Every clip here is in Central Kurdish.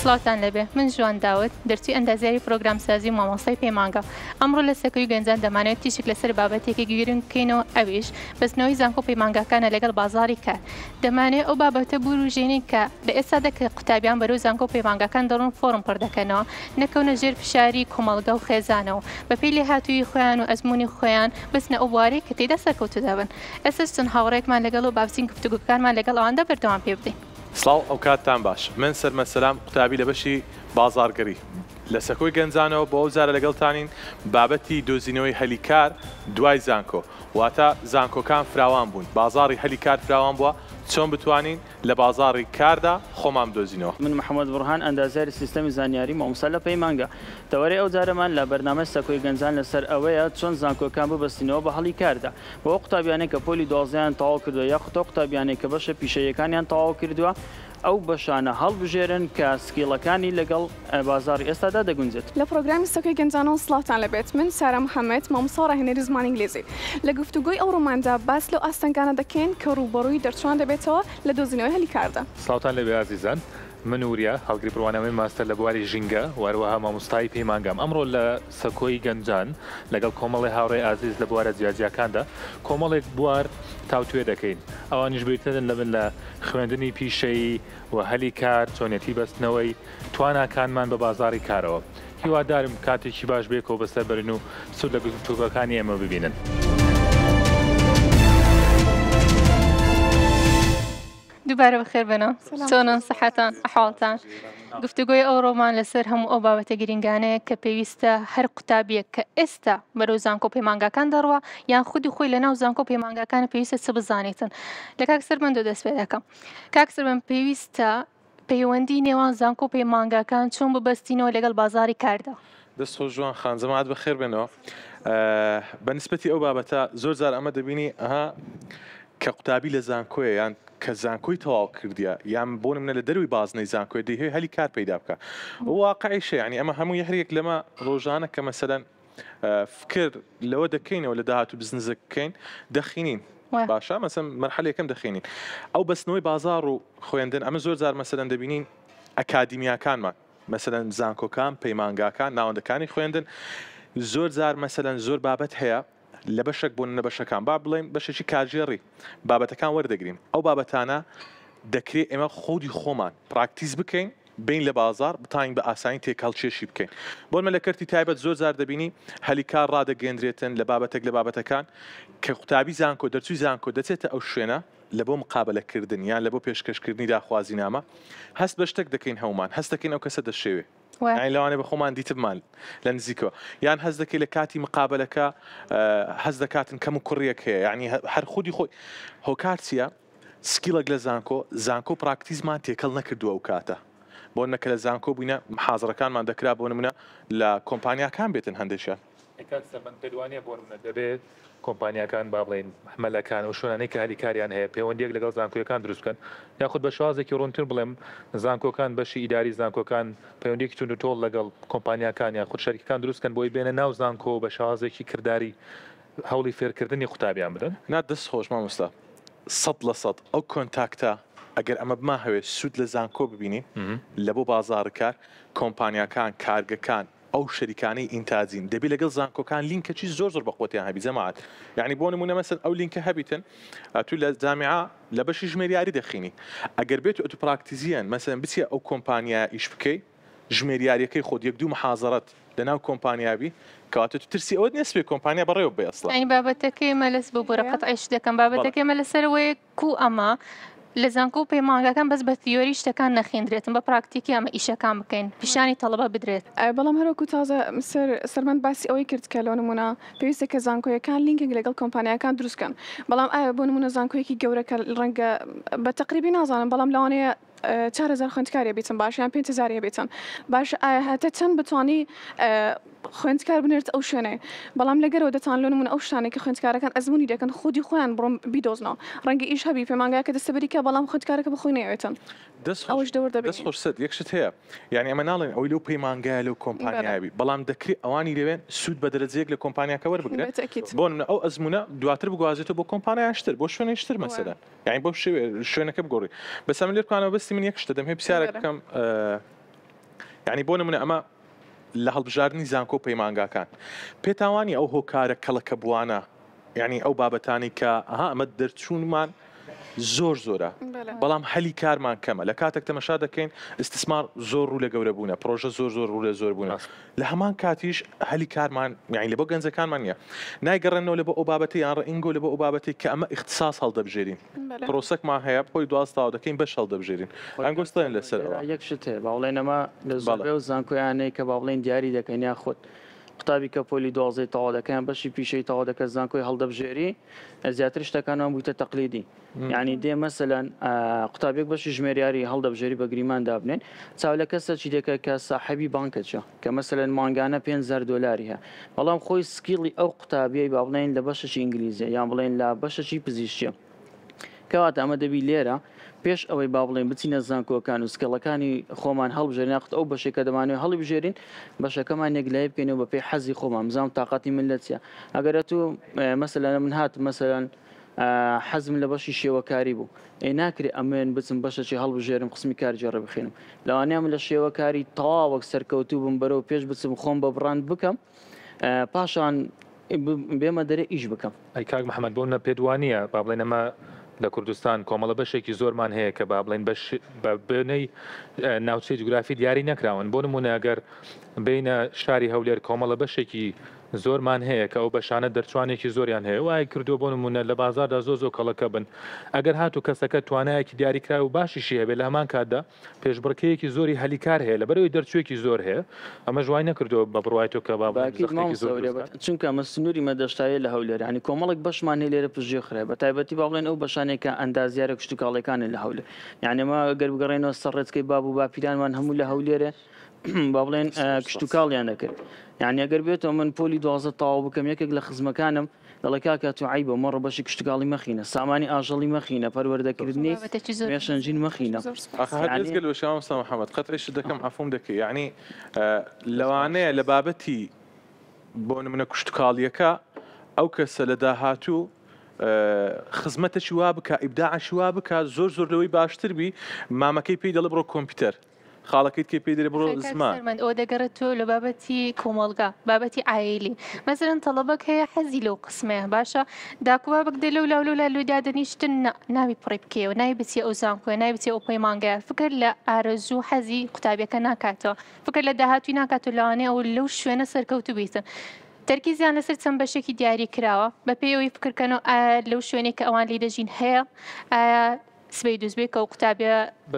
سڵاوتان لەبێ من جوان داوت دەرچی ئەندازیاری پرۆگرامسازی و مامۆستای پەیمانگە ئەمڕۆ لە سەکۆی گەنجان دەمانێت تیشک لەسەر بابەتێکی گوێرن بکەینەوە ئەویش بەستنەوەی زانکۆ پەیمانگەکانە لەگەڵ بازاری کار دەمانێت ئەو بابەتە بروژێنین کە بە ئێستادا کە قوتابیان بەرەو زانکۆ پەیمانگەکان دەڕۆن فۆرم پڕ دەکەنەوە نەکەونە ژێر فشاری کۆمەڵگە و خێزانەوە بەپێی لێهاتووی خۆیان و ئەزمموی خۆیان بستنە ئەو بوارەی کە تێدا سەرکەوتو دەبن ئێستا چەند هاوڕێکمان لەگەڵ و بابزین گفتوگوکارمان لەگەڵ ئەواندا بەردەوام پێ بدەین. سڵاو ئەو کاتتان باش من سەرمەسەلام قوتابی لە بەشی بازارگەری لە سەکۆی گەنجانەوە بۆ ئەو زارە لەگەڵتانین بابەتی دۆزینەوەی هەلیکار دوای زانکۆ واتە زانکۆکان فراوان بوون بازاری هەلیکار فراوان بووە چۆن بتوانین لە بازاری کاردا خۆمان دۆزینەوە. من محەممەد بڕهان ئەندازیاری سیستەمی زانیاری مامۆستا لە پەیمانگە دەوەرەی ئەو جارەمان لە بەرنامە سەکۆی گەنجان لەسەر ئەوەیە چۆن زانکۆکان ببەستینەوە بە هەڵی کاردا بۆ قوتابیانێک کە پۆلی دۆزیان تەواو کردووە یاخۆ قوتابیانێک کە بەشە پیشەیەکانیان تەواو کردووە ئەو بەشانە هەڵبژێرن کە سکیڵەکانی لەگەڵ بازاری ئێستادا دەگونجێت. لە پرۆگرامی سەکۆی گەنجانەوە سڵاوتان لەبێت من سارا محەممەد مامۆستا ڕاهێنەری زمانی ئینگلیزی لە گفتوگۆی ئەو ڕۆماندا باس لەو ئاستەنگانە دەکەین کە ڕووبەڕووی دەرچوان دەبێتەوە لە دۆزینەوەی هەلیکاردا. سڵاوتان لەبێ ئازیزان من وریا هەڵگری پڕوانەوەی ماستەر لە بواری ژینگە واروەها مامۆستای پەیمانگەم ئەمڕۆ لە سەکۆی گەنجان لەگەڵ کۆمەڵی هاوڕێی ئازیز لە بوارە جیاجیەکاندا کۆمەڵێک بوار تاوتوێ دەکەین ئەوانیش بریتن لە من لە خوێندنی پیشەیی و هەلی کار چۆنیەتی بەستنەوەی تواناکانمان بە بازاری کارەوە هیوادارم کاتێکی باش بێکەوە بەسەر بەرن و سوود لە گفتوگۆکانی ئێمە ببینن. دووبارە بەخێر بنە چۆنن سەحەتان ئەحواڵتان گفتوگۆی ئەو ڕۆمان لەسەر هەموو ئەو بابەتە گرنگانەیە کە پێویستە هەر قوتابیەک کە ئێستا بەرەو زانکۆ پەیمانگەکان دەڕوە یان خودی خۆی لەناو زانکۆ پەیمانگەکانە پێویستە چ بزانێتن لە کاکسەر من دەست پێ دەکەم کاکسەر من پێویستە پەیوەندی نێوان زانکۆ پەیمانگەکان چۆن ببەستینەوە لەگەڵ بازاری کاردا. دەست خۆش جوان خانزەمات بەخێر بێنەوە بەنسبەتی ئەو بابەتە زۆر جار ئەمە دەبینی ئەها کە قوتابی لە زانکۆیە یان کە زانکۆی تەواو کردیە یان بۆ نمونە لە دەروی بازنەی زانکۆی دەیهێ هەلی کار پەیدا بکە واقعیشە ینی ئەمە هەموو یەکێک لەمە ڕۆژانە کە مەسەلەن فکر لەوە دەکەینەوە لە داهاتوو بزنسە بکەین دەخینین باشە مەسەن مەرحەلە یەکەم دەخینین ئەو بەستنەوەی بازار و خوێندن ئەمە زۆر جار مەسەلەن دەبینین ئەکادیمیاکانمان مەسەلەن زانکۆکان پەیمانگاکان ناوەندەکانی خوێندن زۆر جار مەسەلەن زۆر بابەت هەیە لە بەشێک بۆ نە بەشەکان با بڵێن بەشێکی کارژێڕی بابەتەکان وەردەگرین ئەو بابەتانە دەکرێت ئێمە خۆدی خۆمان پراکتیس بکەین بین لە بازار بتانین بە ئاسانی تێکەڵکێشی بکەین بۆ مە لە کەرتی تایبەت زۆر جار دەبینی هەلیکار ڕادەگەندرێتن لە بابەتێک لە بابەتەکان کە قوتابی زانکۆ دەرچووی زانکۆ دەچێتە ئەو شوێنە لە بۆ مقابلەکردن یان لە بۆ پێشکەشکردنی داخوازینامە هەست بە شتێک دەکەین هەومان هەست دەکەین ئەو کەسە دەشێوێ لەوانێ بە خۆمان دیتبمان لە نزیکەوە یان هەز دەکەی لە کاتی مقابلەکە هەز دەکاتن کەم و کوڕیەک هەیە ینی هەر خودی خۆی هۆکار چییە سکیلێک لە زانکۆ پراکتیزمان تێکەڵ نەکردووە ئەو کاتە بۆ نەکە لە زانکۆ بووینە محازڕەکانمان دەکرا بۆ نمونە لە کۆمپانیاکان بێتن هەندێکیان پێوانە بۆ نمونە دەبێت کۆمپانیاکان با بڵێن محمەلەکان و شوێنانەی کە هەلیکاریان هەیە پەیوەندیەک لەگەڵ زانکۆیەکان دروست بکەن یاخود بە شازێکی ڕوونتر بڵێم زانکۆکان بەشی ئیداری زانکۆکان پەیوەندیەکی تون و تۆڵ لەگەڵ کۆمپانیاکان یان خود شەریکەکان دروستکەن بۆی بێنە ناو زانکۆ بە شازێکی کردداری هەوڵی فێرکردنی قوتابیان بدەن نا دەست خۆش مامۆستا 100% ئەو کۆنتاکتە ئەگەر ئەمە بما هەوێت سوود لە زانکۆ ببینی لە بۆ بازارکار کۆمپانیاکان کارگەکان ئەو شەریکانەی ئینتاجین دەبی لەگەڵ زانکۆکان لینکەکی زۆر بە قوتیان هەبی جەماعەت یعنی بۆ نمونە مەسەن ئەو لینکە هەبیتن تو لە جامعە لە بەشی ژمێریاری دەخینی ئەگەر بێت ئۆتو پراکتیزیان مەسەن بچە ئەو کۆمپانیا ئیش بکەی ژمێریاریەکەی خۆت یەک دوو محازەرەت لەناو کۆمپانیابی کەواتە تو ترسی ئەوە نێسبێ کۆمپانیا بەڕێوە بێ ئەسڵا ئەین بابەتەکەی مەلەس بۆ بۆرەقەت ئایش دەکەم بابەتەکەی مە لەسەرەوەی کو ئەمە لە زانکۆ پەیمانگەکان بەس بە تیۆری شتەکان نەخێندرێتن بە پراکتیکی ئەمە ئیشەکان بکەین پیشانی تەڵەبە بدرێت بەڵام هەروەکو تازە سەرمەند باسی ئەوەی کرد کە لەو نمونە پێویستە کە زانکۆیەکان لینکێک لەگەڵ کۆمپانیەکان دروستکەن بەڵام ئایا بۆ نمونە زانکۆیەکی گەورەکە ڕەنگە بە تەقریبی نازانم بەڵام لەوانەیە 4000 خوێندکاریە بیتن باشیان 5000 بیتن باش هەتە چەند بتوانی خوێندکار بنێت ئەو شوێنێ بەڵام لەگەرەوە دەتان لە نمونە ئەو شتانێک کە خوێندکارەکان ئەزمموی دەکەن خودی خۆیان بڕۆم بیدۆزنەوە ڕەنگە ئیش هەبی پەیمانگاکە دەستەبەریکە بەڵام خوێندکارەکە بخۆی نەوێتن ئەوش دەور دەبێت دەست خۆشت یەکشت هەیە یعنی ئەمە ناڵێن ئەوی لەو پەیمانگایە لەو کۆمپانیاوی بەڵام دەکرێت ئەوانی لەوێن سوود بە دەرەجەیەک لە کۆمپانیاکە وەربگرێت بۆ نمونە ئەو ئەزمونە دواتر بگوازێتەوە بۆ کۆمپانیاشتر بۆ شوێنێشتر مەسەلەن یعنی بۆ شوێنەکە بگۆڕی بەسەم لێرکانەوە بەستی من یەک شتە دەم هەیە پرسیارێک بکەم یعنی بۆ نمونە ئەمە لە هەڵبژاردننی زانکۆ پەیمانگاکان پێتاوانی ئەو هۆکارە کەڵەکە بوانە یعنی ئەو بابەتانی کە ئەمە دەرچوونمان زۆر زۆرە بەڵام هەلی کارمان کەمە لە کاتێک تەمەشا دەکەین استثمار زۆر ڕوو لە گەورە بوونە پرۆژە زۆر ڕوو لە زۆر بوونە لە هەمان کاتیش هەلی کارمان یعنی لە بۆ گەنجەکانمان نیە نایگەڕێنەوە لە بۆ ئەو بابەتی یان ڕئینگۆ لە بۆ ئەو بابەتی کە ئەمە اختصاص هەڵدەبژێرین پرۆسەکمان هەیە بۆی دواستاوە دەکەین بەش هەڵدەبژێرین ئەنگۆستێن لەسەرەوە یەک شت هەیە باڵێن ئەمە لە زۆربەی و زانکۆیانەیە کە با بڵێن دیاری دەکەین یا خۆت قوتابی کە پۆلی 12 تەواو دەکەن بەشی پیشەی تەواو دەکە زانکۆی هەڵدەبژێری زیاتر شتەکانیان بوویتە تەقلیدی یعنی دێ مەسەلەن قوتابێک بەشی ژمێریاری هەڵدەبژێری بە گریمان دابنێن چاو لە کەسە چی دەکە کە ساحەبی بانکەچە کە مەسەلەن مانگانە 5,000 دلاری هەیە بەڵام خۆی سکیڵی ئەو قوتابیەی با بڵێن لە بەشەشی ئینگلیزیە یان بڵێن لە بەشەشی پزیشکیە کەواتە ئەمە دەبی لێرە پێش ئەوەی با بڵێن بچینە زانکۆکان و سکەڵەکانی خۆمان هەڵبژێرین ناخت ئەو بەشێک کە دەمانوێت هەڵی بژێرین بەشەکەمان نێگلای بکەینەوە بە پێی حەزی خۆمان بزانم تااقاتی من لە چیە ئەگەرە تو مەسەلەن من هات مەسەلەن حەزم لە بەشی شێوەکاری بوو ئەی ناکرێت ئەمێن بچم بەشەی هەڵبژێرم قسمی کارجێڕە بخێنم لەوانەیە من لە شێوەکاری تەواوەک سەرکەوتوو بم بەرەو پێش بچم خۆم بە بڕاند بکەم پاشان بێمە دەرێ ئیش بکەم ئەی کاک محەممەد بۆ نە پێدوانیە با بڵێن ئەمە لە کوردستان کۆمەڵە بەشێکی زۆرمان هەیە کە با بڵێن بە بنەی ناوچەی جوگرافی دیاری نەکراون بۆ نمونە ئەگەر بینە شاری هەولێر کۆمەڵە بەشێکی زۆرمان هەیە کە ئەو بەشانە دەرچوانێکی زۆریان هەیە وای کردو بۆ نمونە لە بازاردا زۆ کەڵەکە بن ئەگەر هاتو کەسەکە توانایەکی دیاریکرا و باشیشی هەبێت لە هەمان کاتدا پێشبڕکەیەکی زۆری هەلیکار هەیە لە بەرەوەی دەرچوێکی زۆر هەیە ئەمە ژوای نەکردو بە بڕوایەوە کە چونکە ئەمە سنووری مەدەشتایە لە هەولێر ینی کۆمەڵک بەشمان هەیە لێرە پژێ خرێ بە تایبەتی با بڵێن ئەو بەشانێکە ئەندازیارە کشتتوکاڵەکانی لە هەولێر یعنی ئەمە گەر بگەڕێنەوە سەرڕێتکەی باب و باپیرانمان هەموو لە هەولێرە با بڵێن کشتتوکاڵیان دەکرد یعنی ئەگەر بێتەوە من پۆلی 12 تاوا بکەم یەکێک لە خزمەکانم دەڵێ کاکە تو عیبە مەڕە بەشی کشتتوکاڵی مەخینە سامانی ئاژەڵی مەخینە پەروەردەکردنی مێشەنجین مەخینە محەممەد قەتریش دەکەم عفوم دەکەی یعنی لەوانەیە لە بابەتی بۆ منە کشتتوکاڵیەکە ئەو کەسە لە داهاتوو خزمەتەشی وا بکە ئیبداعشی وا بکە زۆر لەوەی باشتربی مامەکەی پێی دەڵێ بڕۆ کۆمپیوتەر خاڵەکەیت کێ پێی دەرێ بڕۆ زمان ئەو دەگەڕێت تۆ لە بابەتی کۆمەڵگا بابەتی ئایلی مەزرن تەڵەبەک هەیە حەزی لەو قسمەیە باشە داکوبابک دێ لەو لاولو لا لۆدا دەنیشتن ناوی پڕی بکەوە ناوی بچی ئەو زانکۆی ناوی بچی ئەو پەیمانگایە فکر لە ئارەزوو حەزی قوتابیەکە ناکاتەوە فکر لە داهاتوی ناکاتۆ لەوانەیە ئەو لەو شوێنە سەرکەوتو بیتن تەرکیزیان لەسەر چەند بەشێکی دیاری کراوە بە پێیەوەی فکرکەنەوە لەو شوێنێک کە ئەوان لی دەژین هەیە سبەی دوزبێ کە ئەو قوتابە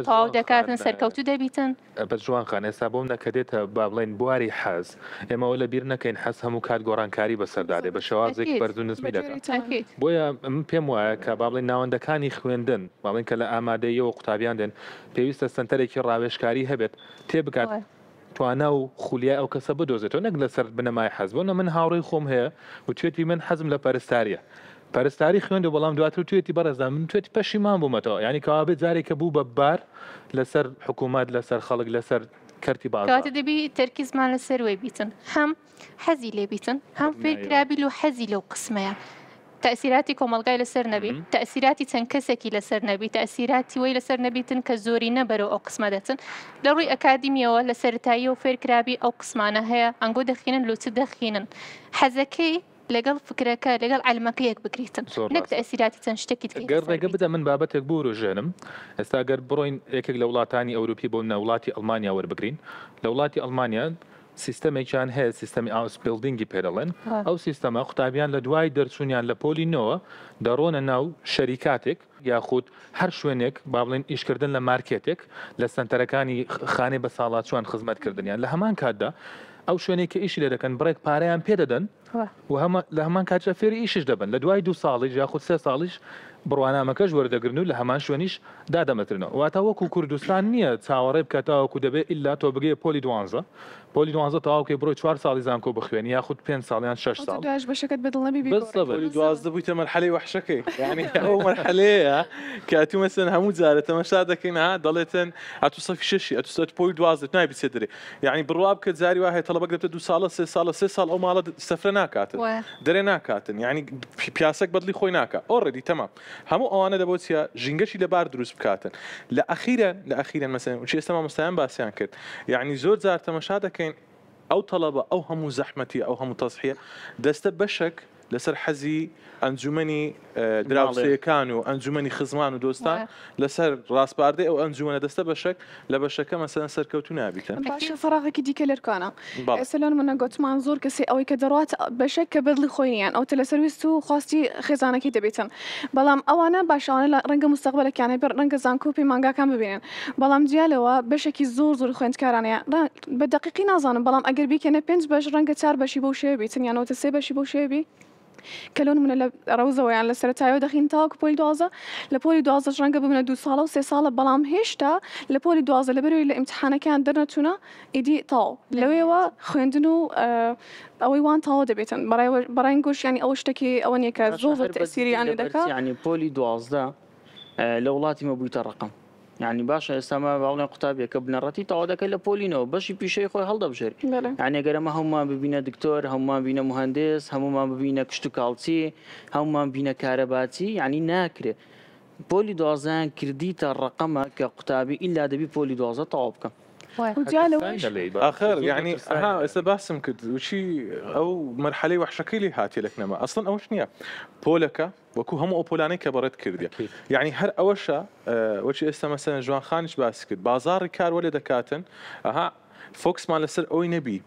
تاو دەکاتن سەرکەوتو دەبیتن بە جوانخان ئێستا بۆم نەکەدێتە با بڵێن بواری حەز ئێمەوە لە بیر نەکەین حەز هەموو کات گۆڕانکاری بەسەردادێ بە شێوازێک بەرزوو نزمی دەکات بۆیە من پێم وایە کە با بڵێن ناوەندەکانی خوێندن با بڵێن کە لە ئامادەیەوە قوتابیان دێن پێویستە سنتەرێکی ڕاوێژکاری هەبێت تێبگات توانە و خولیای ئەو کەسە بدۆزێتەوە نەک لەسەر بنەمای حەز بۆنە من هاوڕێی خۆم هەیە و توێتی من حەزم لە پەرستاریە پەرستاری خوێندە بەڵام دواتر توێتی بەڕێزان من توێتی پەشیمان بوومەتەوە ینی کەوابێت جارێکە بوو بە بار لەسەر حکوومەت لەسەر خەڵک لەسەر کەرتی بازار دەبی تەرکیزمان لەسەر وێ بیتن هەم حەزی لێ بیتن هەم فێرکرابی و حەزی لەو قسمەیە تأثیراتی کۆمەڵگای لەسەر نەبی تأثیراتی چەند کەسێکی لەسەر نەبی تأثیراتی وەی لەسەر نەبیتن کە زۆری نەبەرەوە ئەو قسمە دەچن لە ڕووی ئەکادیمیەوە لە سەرەتایی و فێرکرابی ئەو قسمانە هەیە ئەنگۆ دەخینن لوچ دەخینن حەزەکەی لەگەڵ فکرەکە لەگەڵ علمەکەیەک بکریتن نەک تأثیراتی چەند شتێکی گەر ڕێگە بدە من بابەتێک بوو ڕۆژێنم ئێستا گەر بڕۆین یەکێک لە وڵاتانی ئەوروپی بۆ نە وڵاتی ئەڵمانیا وەربگرین لە وڵاتی ئەڵمانیا سیستەمێکیان هەیە سیستەمی ئاوسپیلدینگی پێدەڵێن ئەو سیستەمە قوتابیان لە دوای دەرچوونیان لە پۆلینەوە دەڕۆنە ناو شەریکاتێک یاخود هەر شوێنێک با بڵێن ئیشکردن لە مارکێتێک لە سنتەرەکانی خانێ بە ساڵات چوان خزمەتکردنیان لە هەمان کاتدا ئەو شوێنێکی ئیشی لێ دەکەن بڕێک پارەیان پێدەدەن و لە هەمان کاتژە فێری ئیشش دەبن لە دوای 2 ساڵیش یاخود 3 ساڵیش بڕوانامەکەش وەردەگرن و لە هەمان شوێنیش دادەمەترنەوە واتە وەکو کوردستان نییە چاوەڕێ بکاتەوەکو دەبێت ئللا تۆ بگەیە پۆلی 12 پۆلی 12 تەواوکەی بڕۆی 4 ساڵی زانکۆ بخوێنی یاخود 5 ساڵیان 6 ساڵ دوایش بەشەکەت بەدڵ نەبی بالضبط دوازدە بوویتە مەرحەلەی وەحشەکەی یعنی ئەو مەرحەلەیە کە تو مەسەن هەموو جارە تەماشا دەکەین ها دەڵێتن ئەتو سەفی شەشی ئەتو سەد پۆی 12 نابی سێدرێ یعنی بڕوا بکە جاری وایە تەڵەبەک دەبێتە 2 ساڵە 3 ساڵە 3 ساڵ ئەو ماڵە سەفرە ناکاتن دەرێ ناکاتن یعنی پیاسەک بەدڵی خۆی ناکات ئۆڕێدی تەمام هەموو ئەوانە دەبێت چیە ژینگەشی لەبار دروست بکاتن لە ئەخیرەن مەسەن چی ئێستا مامۆستایان باسییان کرد یعنی زۆر جار تەماشا دەکەین ئەو تەڵەبە ئەو هەموو زەحمەتی ئەو هەموو تەسحیە دەستە بەشێک لەسەر حەزی ئەنجومەنی دراوسەکان و ئەنجومەنی خزمان و دۆستان لەسەر ڕاستپاردەی ئەو ئەنجومەنە دەستە بەشێک لە بەشەکە مەسەن سەرکەوتو نابیتن باشە فراغێکی دیکە لەرکانە ئێستا منە گوتمان زۆر کەسی ئەوەی کە دەڕات بەشێک کە بەدڵی خۆیان ئەو تەلە سەرویست و خواستی خێزانەکەی دەبێتن بەڵام ئەوانە باشانە لە ڕەنگە مستەقبلەکانە بەر ڕەنگە زانکۆ و پەیمانگاکان ببینن بەڵام جیالەوە بەشێکی زۆر خوێندکارانەیە بە دقیقی نازانم بەڵام ئەگەر بیکەنە 5 بەش ڕەنگە 4 بەشی بەو شێوە بیتن یانەوە 3 بەشی بەو شێوی کەلۆن منە لە ڕەوزەوەیان لە سەرەتایەوە دەخین تاوەکو پۆلی 12 لە پۆلی 12 ڕەنگە ببنە 2 ساڵە و 3 ساڵە بەڵام هێشتا لە پۆلی 12 لەبەرەوەی لە ئیمتحانەکان دەرنەچوونە ئیدی تاو لەوێەوە خوێندن و ئەوەی وان تاوە دەبێتن بەڕای گۆشیانی ئەوە شتێکی ئەوە نیە کە زۆر تەسیریانی دەکات یعنی پۆلی 12 لە وڵاتی مە بوویتە ڕقم يعني باشە ئێستاما باڵێن قوتابیە کە بنەڕەتی تاوا دەکەی لە پۆلینەوە بەشی پیشەی خۆی هەڵدەبژێری یعنی ئەگەرەمە هەمومان ببینە دکتۆر هەمومان بینە مهندس هەمومان ببینە کشت و کاڵچی هەمومان بینە کارەباچی یعنی ناکرێت پۆلی 12 کردیتە ڕقەمە کە قوتابی ئیلا دەبی پۆلی 12 تەواو بکەم آخر يعني ها ئێستا باسم کرد وچی ئەو مەرحەلەی وەحشەکەی لێ هاتیە لەکنەمە ئەسڵەن ئەوش نییە پۆلەکە وەکو هەموو ئەو پۆلانەی کە بەڕێت کردی یعنی هەر ئەوەشە وەچی ئێستا مەسەن جوانخانیش باسی کرد بازاڕی کار وەلێ دەکاتن ئەها فۆکسمان لەسەر ئەوەی نەبی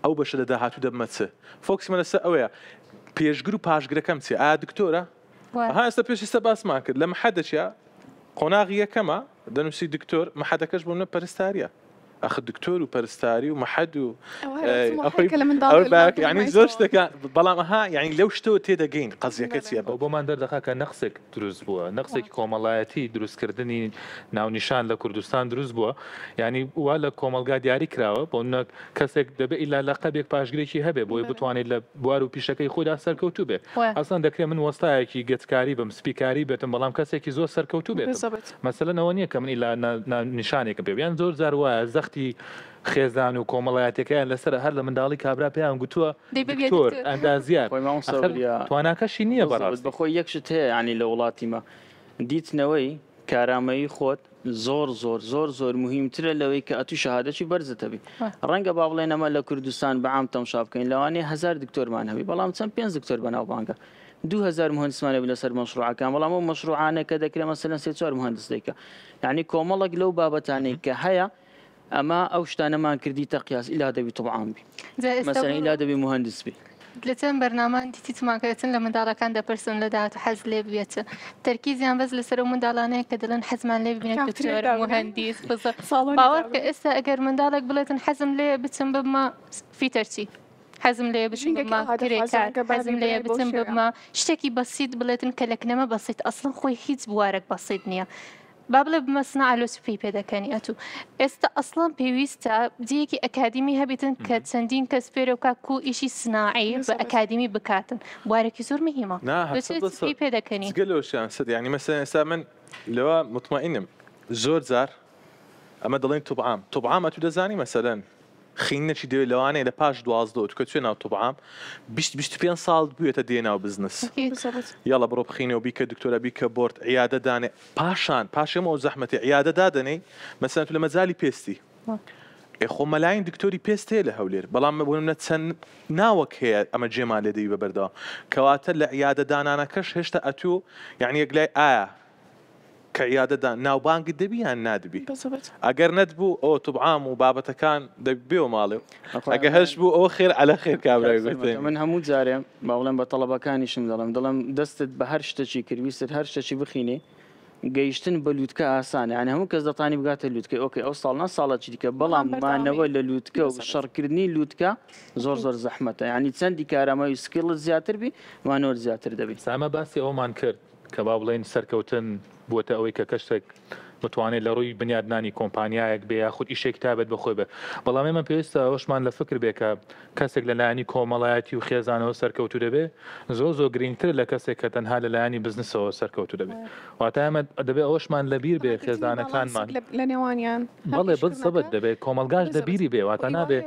ئەو بەشە لە داهاتوو دەبمەچە فۆکسمان لەسەر ئەوەیە پێشگر و پاشگرەکەم چێ ئایا دکتۆرە ها ئێستا پێش ئێستا باسمان کرد لە مەحەدەچە قۆناغی یەکەمە دەنووسی دکتۆر مەحەدەکەش بۆ منە پەرستاریە أخذ دكتور وبرستاري ومحد و يعني زوج تكا بلامها يعني لو شتو تيدا جين قصدي كتير أو بمان در دخاك نقصك دروز بوا نقصك كومالاتي دروز كردني ناو نشان لكردستان دروز بوا يعني ولا كومال قاعد ياري كراوة بقولنا كسك دب إلا لقبك باش قريشي هبه بوي بتواني لبوارو بيشكي خود أثر كوتوبه أصلا دكري من وسطها كي جت كاريبه مسبيكاري بتم بلام كسك يزور سر كوتوبه مثلا نوانية كمان إلا نشانك بيان زور زاروا زختي خێزان و کۆمەڵایەتەکەیان لەسەر هەر لە منداڵی کابرا پێیان گوتووە دکتۆر ئەندازیار تواناکەشی نییە بەڕاست بەخۆی یەکشت هەیە ینی لە وڵاتیمە دیتنەوەی کارامەیی خۆت زۆر مهمترە لەوەی کە ئەتو شەهادەتی بەرزتەبی ڕەنگە با بڵێن ئەمە لە کوردستان بەعام تەماشا بکەین لەوانەیە 1000 دکتۆرمان هەبی بەڵام چەند 5 دکتۆر بەناوبانگە 2000 مهندسمانە لەسەر مەشروعەکان بەڵام ئەو مەشروعانە کە دەکرێت مەسەلەن 3-4 مهندس دەیکە یعنی کۆمەڵێک لەو بابەتانەی کە هەیە أما أوشتانا ما كردي تقياس إلا دبي طبعا بي مثلا إلا دبي مهندس بي لتن برنامج ديتي تماكرتن لمن دالا كان ده برسون لدات حز لي بيت تركيز يعني بس لسرو من دالانه كدلن حزمان لي بينك دكتور مهندس بالضبط باور كإسا أجر من دالك بلتن حزم لي بتم بما في ترتي حزم لي بتم بما كريكات حزم لي بتم بما اشتكي بسيط بلتن كلكنما بسيط أصلا خوي هيت بوارك بسيط نيا بابل بمصنع لوسفي بيدا كاني أتو است أصلاً بيويستا ديكي أكاديمي هبيتن كتسندين كسبيرو كاكو إشي صناعي بأكاديمي بكاتن بوارك يزور مهمة لوسفي بيدا كاني تقولوش يعني مثلا سامن لو مطمئنم زور زار أما دلين طبعام أتو دزاني مثلا خينا شي ديو لواني إلى باش 12 تكتشينا طبعام بيشت بين صال بيوتا دينا وبزنس يلا بروب خيني وبيك دكتورة بيك بورت عيادة داني باشا مو زحمتي عيادة دادني مثلا لما زالي بيستي إخو ملايين دكتوري بيستي له هولير بلام بقولنا تسن ناوك هي أما جمال دي ببردا كواتر لعيادة دانا كش هشتا أتو يعني يقلي كعيادة دان ناو بانك دبي عن نادبي أجر ندبو أو طبعام وبابته كان دبي وماله أجر هشبو أو خير على خير كابرا يقولين من همود زاريم باولن بطلبة كان يشم دلهم دست بهرشة شيء كريست هرشة شيء بخيني جيشتن بلوتكا آسان يعني هم كذا طاني بقات اللوتكا أوكي أوصلنا صالة شديك بلا ما نوال اللوتكا والشر كردني اللوتكا زور زحمته يعني تسندي كارما يسكيل زياتر بي ما نور زياتر دبي سامة باسي أو مان كرد كبابلين سركوتن بوتا أوي ككشتك بتوانێت لە ڕووی بنیادنانی کۆمپانیایەک بێ یاخود ئیشێک تابێت بخۆی بێ بەڵام ئێمە پێویستە ئەوشمان لە فکر بێ کە کەسێک لە لایەنی کۆمەڵایەتی و خێزانەوە سەرکەوتو دەبێ زۆر گرنگتر لە کەسێک کە تەنها لە لایەنی بزنسەوە سەرکەوتو دەبێت واتە ئێمە دەبێت ئەوشمان لەبیر بێ خێزانەکانمان لە نێوانیان بەڵێ بسەبت دەبێت کۆمەلگاش دەبیری بێ واتە نابێ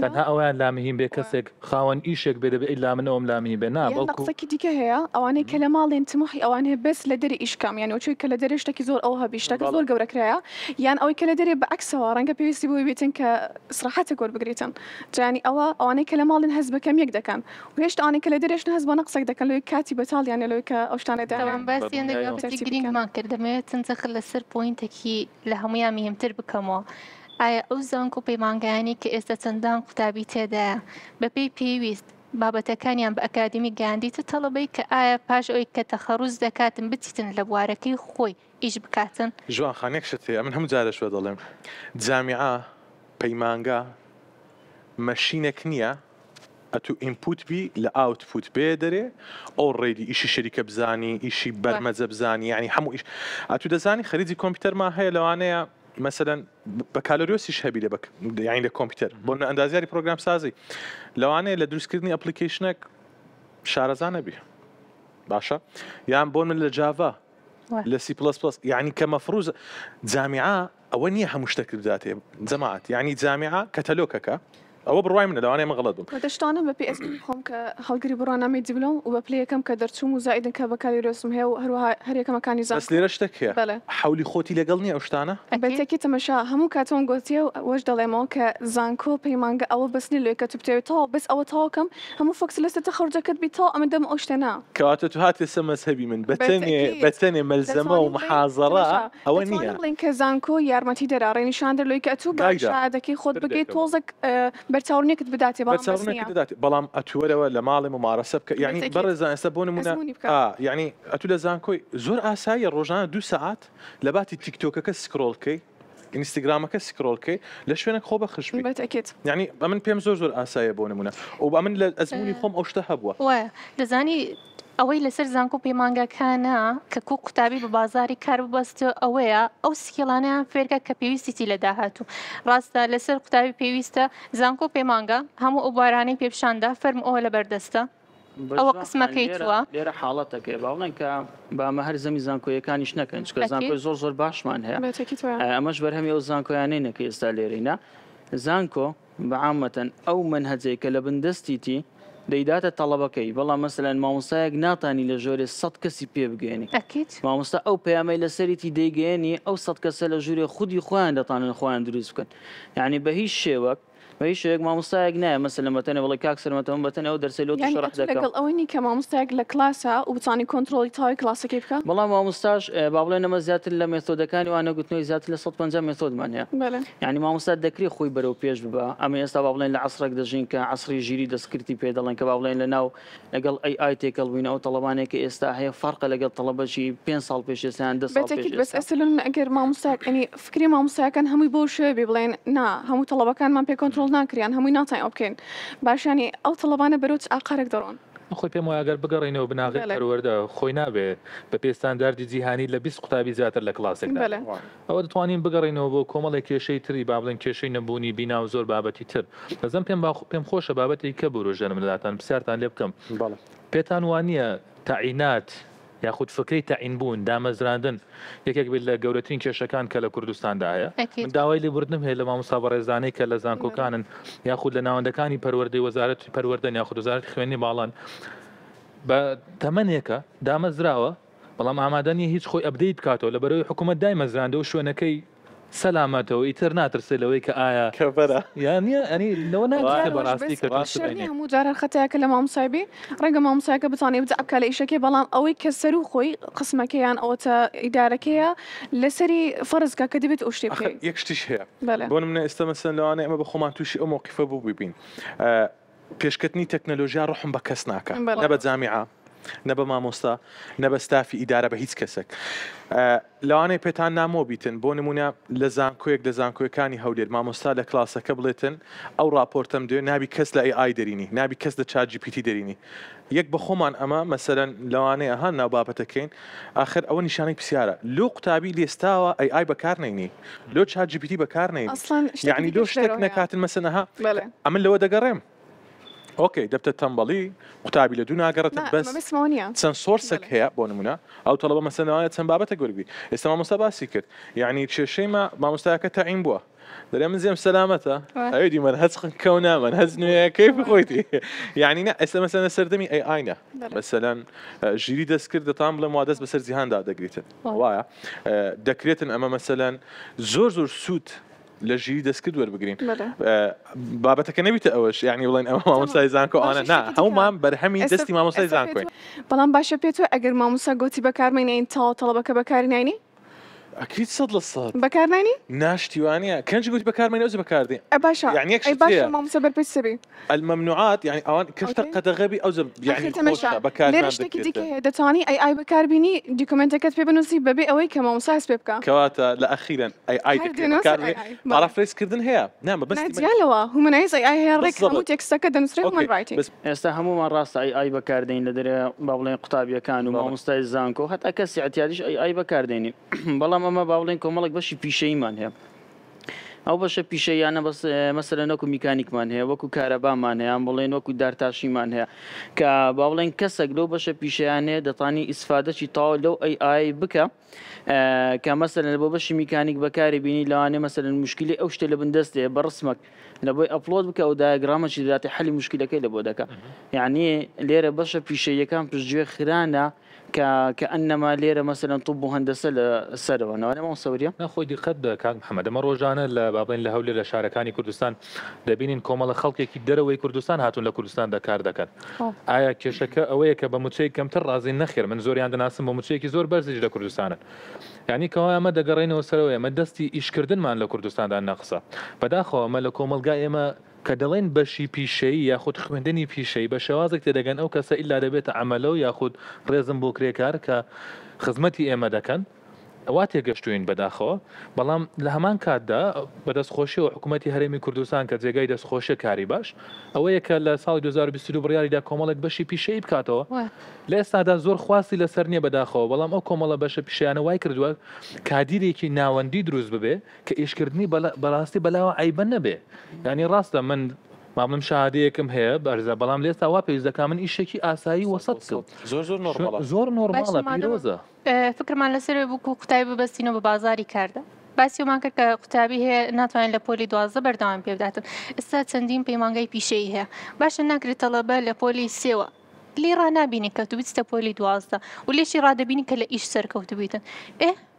تەنها ئەویان لامهیم بێ کەسێک خاوەن ئیشێک بێ دەبێت ئیلا من ئەوم لامی بێ نا بەڵکو قسەکی دیکە هەیە ئەوانەی کە لە ماڵێن تمحی ئەوان هەیە بەس لە دەری ئیشکام یان چۆی کە لە دەری شتێکی زۆر ئەو هەبی شتەکە زۆر گەورەکرایە یان ئەوەی کە لە دەرێ بەعکسەوە ڕەنگە پێویستی بۆی بێتن کە سراحەتە گۆر بگریتن جانی ئەوانەی کە لە ماڵن هەز بەکەم یەک دەکەن و هێشتا ئەوانەی کە لە دەرێشن هەز بە نەقسێک دەکەن لەوەی کاتی بەتاڵ یانە لەوەی کە ئەو شتانەدا باسییان گرنگمان کردمێت چەندەخر لەسەر پوینتێکی لە هەمویان مهمتر بکەمەوە ئایا ئەو زانک و پەیمانگەیانی کە ئێستا چەندان قوتابی تێدایە بەپێی پێویست بابەتەکانیان بە ئەکادمی گاندیتە تەڵەبەی کە ئایا پاش ئەوی کە تەخەڕوز دەکاتن بچیتن لە بوارەکەی خۆی ئیش بکاتن جوان خانێک شت هەیە من هەموو جارە شوێ دەڵێم جامیعە پەیمانگە مەشینێک نییە ئەتو ئینپوت بی لە ئاوتپوت بێ دەرێ ئەو ڕێدی ئیشی شەریکە بزانی ئیشی بەرمەجە بزانی ینی هەموو ئیش ئەتو دەزانی خەریجی کۆمپیوتەرمان هەیە لەوانەیە مثلا بەکالۆریۆسیش هەبی لە یعنی لە کۆمپیوتەر بۆ ئەندازیاری پرۆگرام سازی لەوانەیە لە دروستکردنی ئەپلیکیشنێک شارەزان نەبی باشە یان بۆ من لە جاڤا لە سی پلس پلس یعنی کە مەفروض جامیعە ئەوە نییە هەموو شتێک بداتێ جەماعەت یعنی جامیعە کەتەلۆکەکە ئەوە بڕوای منە لەوانەیە مەغڵەت بوو دەشتانە بە پێ خۆم کە هەڵگری بڕوانامی دیبلۆم و بە پلە یەکەم کە دەرچوم و زائیدن کە بەکاری ڕۆسم هەیە و هەروەها هەر یەکەمەکانی زان بەس لێرە شتێک هەیە حولی خۆتی لەگەڵ نییە ئەو شتانە بەتێکی تەمەشا هەموو کاتۆن گوتیە و وەش دەڵێمەوە کە زانکۆ پەیمانگە ئەوە بەسنی لێ کە تو بتێتەوە بەس ئەوە تاواکەم هەموو فۆکس لەستە خەرجەکەت بیتەوە ئەمە دەم ئەو شتێنا کەواتە تو هاتێ سە مەزهەبی من بەتەنێ مەلزەمە و محازەڕە ئەوە نییە بڵین کە زانکۆ یارمەتی دەرا ڕێنیشاندر لۆی کە ئەتوو باشادەکەی خۆت بگەیت تۆزێک بەرچاونێکت بدات بەڵام ئەتووەرەوە لە ماڵی ممارەسە بکە یعنی بەڕێزان ئێستا بۆ نمونە یعنی ئەتو لە زانکۆی زۆر ئاساییە ڕۆژانە 2 ساعت لە باتی تیکتۆکەکە سکرۆڵکەی ئینستاگرامەکە سکرۆڵکەی لە شوێنێک خۆ بەخش یعنی ئەمن پێم زۆر ئاساییە بۆ نمونە و بە من لە ئەزمموی خۆم ئەو شتە هەبووە دەزانی ئەوەی لەسەر زانکۆ پەیمانگەکانە کە کوو قوتابی بە بازاری کار ببەستە ئەوەیە ئەو سکیڵانیان فێرگە کە پێویستی لە داهاتوو ڕاستە لەسەر قوتابی پێویستە زانکۆ پەیمانگە هەموو ئەو بارانەی پێپشاندا فەرم ئەوە لە بەردەستە ئەوە قسمەکەی تووە لێرە حاڵەتەکەی باڵێن کە بامە هەر زەمی زانکۆیەکانیش نەکەن چکە زانکۆی زۆر باشمان هەیە ئەمەش بەرهەمی ئەو زانکۆیانەی نەکە ئێستا لێرەینە زانکۆ بەعامەتەن ئەو منهەجەی کە لە بندەستیتی دەیداتە تەڵەبەکەی بەڵام مەسەلەن مامۆستایەک ناتانی لە ژۆرێ 100 کەسی پێ بگەێنی مامۆستا ئەو پەیامەی لەسەریتی دەیگەێنی ئەو 100 کەسە لە ژوورێ خودی خۆیان دەتانن خۆیان دروست بکەن یعنی بە هیچ شێوەک بە هیچ شێوەیەک مامۆستایەک نایە مەسەلەن بەتەنێ بڵێ کاک سەرمەتەوە بەتەنێ ئەو دەرسەی لۆ شەڕح دەکەم لەگەڵ ئەوەی کە مامۆستایەک لە کلاسە و بتوانانی کۆنتترۆلی تاوی کلاسەکەی بکە بەڵام مامۆستاش با بڵێن ئەمە زیاتر لە مێتۆدەکانی وانە گوتنەوەی زیاتر لە 150 مێتۆدمان هەیە یعنی مامۆستا دەکرێت خۆی بەرەو پێش ببە ئەمە ئێستا با بڵێن لە عەسرێک دەژین کە عەسری ژیری دەستکردی پێ دەڵێن کە با بڵێن لە ناو لەگەڵ ئەی تێکەڵ بووین ئەو تەڵەبانێکی ئێستا هەیە فەرقە لەگەڵ تەڵەبەشی 5 ساڵ پێش ئێستان 10 ساڵ پێش بەس ئەسلن ئەگەر مامۆستایەک ئەنی فکری مامۆستایەکان هەمووی بۆ شوێ بێ بڵێن نا هەموو تەڵەبەکانمان پێ کۆنتترۆل ناکریان هەمووی ناتوانین ئەو بکەین باشانی ئەو تەڵەبانە بەرەوت ئاقارێک دەڕۆن خۆی پێم وایە ئەگەر بگەڕێنەوە بناغی پەروەردە خۆی نابێ بە پێستانداردی جیهانی لە 20 قوتابی زیاتر لە کلاسێکدا ئەوە دەتوانین بگەڕێنەوە بۆ کۆمەڵێک کێشەی تری با بڵێن کێشەی نەبوونی بینا و زۆر بابەتی تر دەزم پێم خۆشە بابەتی کە بڕۆژەنم لەلاتان پرسیارتان لێ بکەم پێتان وانە تاعینات یاخود فکری تەعینبوون دامەزراندن یەکێک بێت لە گەورەترین کێشەکان کە لە کوردستاندا هەیە من داوای لێبوردنم هەیە لە مامۆستا بەڕێزانەی کە لە زانکۆکانن یاخود لە ناوەندەکانی پەروەردەی وەزارەتی پەروەردەن یاخود وەزارەتی خوێندنی باڵان بە تەمەنێکە دامەزراوە بەڵام ئامادە نیە هیچ خۆی ئەبدەیت بکاتەوە لە بەرەوەی حکوومەت دایمەزراندە و شوێنەکەی سەلامەتەوە ئیتر ناترسێ لەوەی کە ئایا کەبەرە یانە ئەنی لەوە ناکە بەڕاستی کە هەموو جاران خەتایەکە لە مامۆسایبی ڕەنگە مامۆسایەکە بتوانێت بجە بکە لە ئیشەکەی بەڵام ئەوەی کە سەر و خۆی قسمەکەیان ئەوەتە ئیدارەکەیە لەسەری فەرزکە کە دەبێت ئەو شتێ بکەیت یەک شتیش هەیە بۆ نمونە ئێستا مەسەلەن لەوانەیە ئەمە بە خۆمان تووشی ئەو مۆقیفە بوو ببین پێشکەتنی تەکنەلۆژیا ڕحم بە کەس ناکە نە بە جامیعە نە بە مامۆستا نە بە ستافی ئیدارە بە هیچ کەسێک لەوانەیە پێتان نامۆ بیتن بۆ نمونە لە زانکۆیەک لە زانکۆیەکانی هەولێر مامۆستا لە کلاسەکە بڵێتن ئەو راپۆرتەم دوێ نابی کەس لە ئای دەرینی نابی کەس لە ChatGPT دەرینی یەک بە خۆمان ئەمە مەسەرەن لەوانەیە هەن ناو بابەتەکەین آخر ئەوە نیشانەی پرسیارە لۆ قوتابی لێستاوە ئای بەکار نینی لۆ ChatGPT بەکار نین یعنی لۆ شتێک نەکاتن مەسەنەها ئەمن لەوە دەگەڕێم اوكي دەبتە تەمبەڵی قوتابی لە دوو ناگەڕێت بەس چەند سۆرسێک هەیە بۆ نمونە ئەو تەڵەبە مەسەلەوانە چەند بابەتە گەوربی ئێستا مامۆستا باسی کرد یعنی کێشەی مامۆستایەکە تەعین بووە دەرێ من زێم سەلامەتە ئەوێ من هەز کەونا من هەز نوێیەکەی بخۆیتی یعنی نە ئێستا مەسەلەن سەردەمی ئایە مەسەلەن ژیری دەست کرد دەتان بڵێم وا دەست بەسەر جیهاندا دەگریتن وایە دەکرێتن ئەمە مەسەلەن زۆر سوود لە ژیری دەستکرد وەربگرین بابەتەکە نەبیتە ئەوەش یعنی بڵێن ئەمە مامۆستای زانکۆ ئەوانە نا هەمومان بەرهەمی دەستی مامۆستای زانکۆین بەڵام باشە پێێتەوە ئەگەر مامۆستا گوتی بەکارمێنین تەڵەبەکە بەکارنانی ئەکید 100% بەکارنانی ناشتیوانە کەنج گوتی بەکارمێنی ئەوز بەکاردێن باشە يعني باشە مامۆستا بەرپرسەبی الممنوعات يعني ئەوان کەشتە قەدەغەبی ئەو يعني لێرە شتێکی دیکە هەیە دەتوانی ئای بەکاربینی دیکۆمنتەکەت پێ بنووسی بەبێ ئەوەی کە مامۆستا هەست پێ بکە کەواتە لە ئەخیرەن پارافرێزکردن هەیە نامە بەستیانەوە هومەنایز ئای هەیە ڕێک هەموو تێکستەکە دەنووسرێ هومەن رایتینگ ئێستا هەمومان ڕاستە ئای بەکاردێن لە دەرێ با بڵێن قوتابیەکان و مامۆستای زانکۆ هەتا کەسی احتیاجیش ئای بەکاردێنی بەڵام ئەمە با بڵێن کۆمەڵێک بەشی پیشەییمان هەیە ئەو بەشە پیشەیانە بەس مەسەلەن وەکو میکانیکمان هەیە وەکو کارەبامان هەیە بڵێن وەکو دارتاشیمان هەیە کە با بڵێن کەسێک لەو بەشە پیشەیانەیە دەتوانی ئیسفادەی تاو لەو ئای بکە کە مەسەلەن بۆ بەشی میکانیک بەکاری بینی لەوانێ مەسەلەن مشکلی ئەو شتێ لە بندەستێ بە ڕسمەک لە بۆی ئەپلۆد بکە و دایگرامەی داتی حەلی مشکلەکەی لە بۆ دەکە یعنی لێرە بەشە پیشەیەکان پشتگوێ خرانە کە ئەنەما لێرە مەسەلەن طب و هەندەسە لە سەرەوە نەوانێ سەوریە نەخۆی دیقەت کاک محەممەد ئەمە ڕۆژانە لە بابڵێن لە هەولێر لە شارەکانی کوردستان دەبینین کۆمەڵە خەڵکێکی دەرەوەی کوردستان هاتون لە کوردستان دەکار دەکەن ئایا کێشەکە ئەوەیە کە بە موچەی کەمتر ڕازی نەخێر من زۆریان دەناسم بە موچەیەکی زۆر بەرزیش لە کوردستانن یعنی کەوا ئەمە دەگەڕێنەوە سەرەوە ئەمە دەستی ئیشکردنمان لە کوردستاندا نەقسە بەداخەوە ئەمە لە کۆمەلگا ئێمە کە دەڵێن بەشی پیشەیی یاخود خوێندنی پیشەی بە شێوازێک تێدەگەن ئەو کەسە ئیلا دەبێتە عەمەلە و یاخود ڕێزم بۆ کرێکار کە خزمەتی ئێمە دەکەن ئەوا تێگەشتوین بەداخەوە بەڵام لە هەمان کاتدا بەدەستخۆشیەوە حکوومەتی هەرێمی کوردستان کە جێگای دەستخۆشە کاری باش ئەوەیە کە لە ساڵی 2022 بڕیاریدا کۆمەڵێک بەشی پیشەیی بکاتەوە لە ئێستادا زۆر خواستی لەسەر نییە بەداخەوە بەڵام ئەو کۆمەڵە بەشە پیشیانە وای کردووە کادیرێکی ناوەندی دروست ببێ کە ئیشکردنی بەڕاستی بەلاوە عیبە نەبێ ینی ڕاستە من مامڵم شادەیەکم هەیە بەرزە بەڵام لێستا وا پێویستەکە من ئیشێکی ئاسایی وەسەد زۆر نۆرماڵە پیرۆزە فکرمان لەسەر بوو قوتابی ببەستینەوە بە بازاری کاردا باسیۆمان کرد کە قوتابی هەیە ناتوانین لە پۆلی 12 بەردەوام پێ بداتن ئێستا چەندین پەیمانگای پیشەیی هەیە باشە ناکرێت تەڵەبە لە پۆلی سێوە لێ ڕنابینی کە تو بیستە پۆلی 12 و لێشی ڕادەبینی کە لە ئیش سەرکەوتو بیتن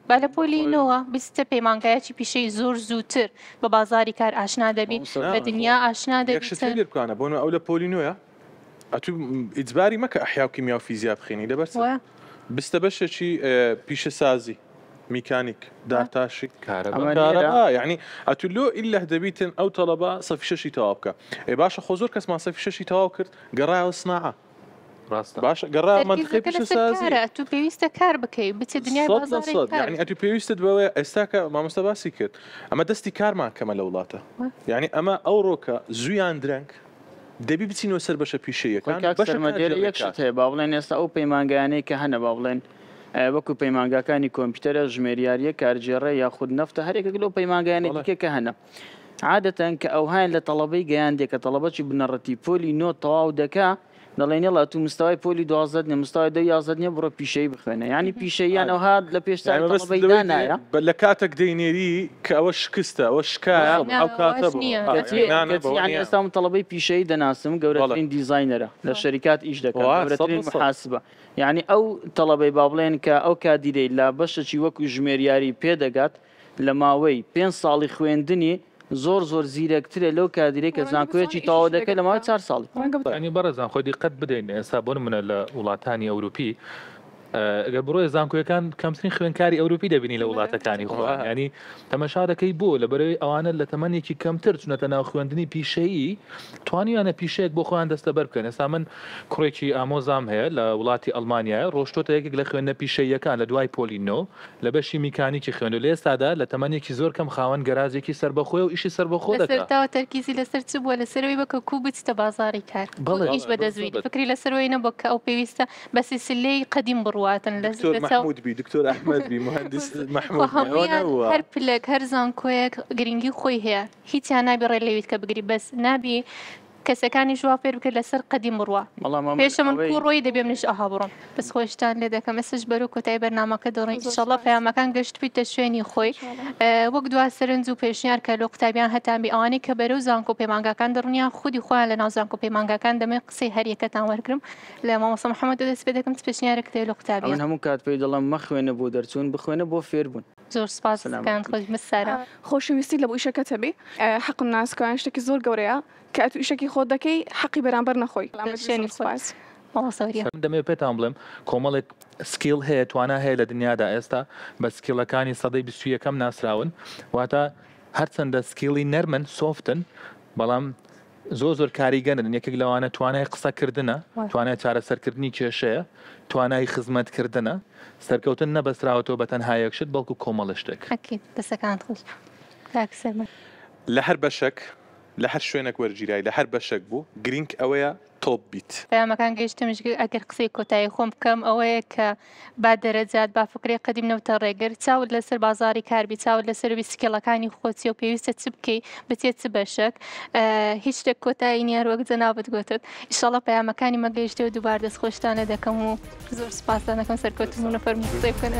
با لە پۆلینەوە بیستە پەیمانگایەکی پیشەی زۆر زووتر بە بازاری کار ئاشنا دەبین بە دنیا ئاشنا دەبیتکانە بۆن ئەو لە پۆلینۆیە ئەتو ئیجباری مەکە ئەحیا و کیمیا و فیزیا بخێنی لەبەر بیستە بەشێکی پیشە سازی میکانیک دارتاشی کارەبا یعنی ئەتو لۆ ئیلا دەبیتن ئەو تەڵەبە سەفی شەشی تەواو بکە باشە خۆ زۆر کەسمان سەفی شەشی تەواو کرد گەڕایەوە سناعە باشە گەڕا منطقەی پیشە سازی تو پێویستە کار بکەی بچێ دنیای بازاری کار یعنی ئەتو پێویستت بەوەیە ئێستا کە مامۆستا باسی کرد ئەمە دەستی کارمان کەمە لە وڵاتە یعنی ئەمە ئەو ڕۆکە زویان درەنگ دەبی بچینەوە سەر بەشە پیشەیەکان یەکشت هەیە با بڵێن ئێستا ئەو پەیمانگایانەی کە هەنە با بڵێن وەکو پەیمانگاکانی کۆمپیوتەرە ژمێریاریە کارجێڕە یاخود نەفتە هەرێکێک لەو پەیمانگایانەی دیکە کە هەنە عادەتەن کە ئەو هاین لە تەڵەبەی گەیاندێک کە تەڵەبەتی بنەڕەتی پۆلی نۆ تەواو دەکا دەڵێنێڵە تو مستوای پۆلی 12 نیە مستوای 11 نیە بڕۆ پیشەی بخوێنە ینی پیشەیان ئەو هات لە پێشتاەیدانایە لە کاتێک دەینێری کە ئەوە شکستە ئەوە شکایە ئەو کاتە ئێستا تەڵەبەی پیشەی دەناسم گەورەترین دیزاینەرە لە شەریکات ئیش دەکات گەورەترین محاسبە یعنی ئەو تەڵەبەی با بڵێن کە ئەو کادیرەی لا بەشەی وەکو ژمێریاری پێدەگات لە ماوەی 5 ساڵی خوێندنی زۆر زیرەکترە لەو کادیرەی کە زانکۆیەکی تەواو دەکەی لە ماوەی 4 ساڵی ینی بەڕێزان خۆی دیقەت بدەین ئێستا بۆ منە لە وڵاتانی ئەوروپی ئەگەر بڕۆی زانکۆیەکان کەمترین خوێنکاری ئەوروپی دەبینی لە وڵاتەکانی خۆیان ینی تەمەشا دەکەی بۆ لە بەرەوەی ئەوانە لە تەمەنێکی کەمتر چونەتە ناو خوێندنی پیشەیی توانیانە پیشەیەک بۆ خۆیان دەستە بەر بکەن. ئێستا من کوڕێکی ئامۆزام هەیە لە وڵاتی ئەڵمانیایە ڕۆشتۆتە یەکێک لە خوێندنە پیشەیەکان لە دوای پۆلینۆ لە بەشی میکانیکی خوێن و لە ئێستادا لە تەمەنێکی زۆر کەم خاوەن گەرازێکی سربەخۆی و ئیشی سربەخۆ دەکات. سەرتاوە تەرکیزی لەسەر چ بووە لەسەرەوەی بکە کوو بچتە بازاری کار ئیش بەدەزوی فکری لەسەرەوەی نەبوو کە ئەو پێویستە بە سیسلەی قەدیم بڕواتن دکتۆر محمود بی دکتۆر ئەحمەد بی مهندس محمود هەر پلەک هەر زانکۆیەک گرنگی خۆی هەیە هیچیان نابی ڕێ لەویت کە بگری بەس نابی کەسەکانی ژوا فێر بکرد لەسەر قەدیم بڕوە پێشە من کوڕۆی دەبێ منش ئاها بڕۆم بەس خۆشتان لێ دەکەم ئێسش بەرەو کۆتایی بەرنامەکە دەڕێن ئینشەڵڵا پەیامەکان گەشت بیتە شوێنی خۆی وەک دوا سەرنج و پێشنیار کە لە قوتابیان هەتانبی ئەوانەی کە بەرەو زانکۆ پەیمانگاکان دەڕنیان خودی خۆیان لە ناو زانکۆ پەیمانگاکان دەمێ قسەی هەر یەکەتان وەرگرم لە مامۆستا محەممەد دەست پێ دەکەم پێشنیارێک تێ لە قوتابیان من هەموو کات پێی دەڵم مەخوێنە بۆ دەرچوون بخوێنە بۆ فێربوون. زۆر سپاسکان خۆش مسارە خۆشەویستی لە بۆ ئیشەکەت هەبێ حەقم ناسکەوان شتێکی زۆر گەورەیە کە ئەتو ئیشەکی خۆت دەکەی حەقی بەرامبەر نەخۆی شوێنی سپاس دەمێت پێتان بڵێم کۆمەڵێک سکیل هەیە توانە هەیە لە دنیادا ئێستا بە سکیلەکانی سەدەی 21ەم ناسراون واتە هەرچەندە سکیلی نەرمن سۆفتن بەڵام زۆر کاریگەنن یەکێک لەوانە توانای قسەکردنە توانای چارەسەرکردنی کێشەیە توانای خزمەتکردنە سەرکەوتن نەبەسراوەتەوە بە تەنها یەکشت بەڵکو کۆمەڵە شتێک دەسەکان خۆش لە هەر بەشێک لە هەر شوێنێک وەرگیرایی لە هەر بەشێک بوو گرنگ ئەوەیە تۆپ بیت پەیامەکان گەیشتمش ئەگەر قسەی کۆتایی خۆم بکەم ئەوەیە کە با دەرەجات با فکرێ قەدیم نەوتە ڕێگر چاوت لەسەر بازاری کاربی چاوت لەسەروی سکیڵەکانی خۆچی و پێویستە چ بکەی بچێت چ بەشێک هیچ شتێک کۆتایی نیار وەک جەنابەت گوتت ئیشەڵڵا پەیامەکانی مەگەیشتێ و دووبار دەست خۆشتانە دەکەم و زۆر سپاسدان دەکەم سەرکەوتمونە فەرمی قسەی بکەن.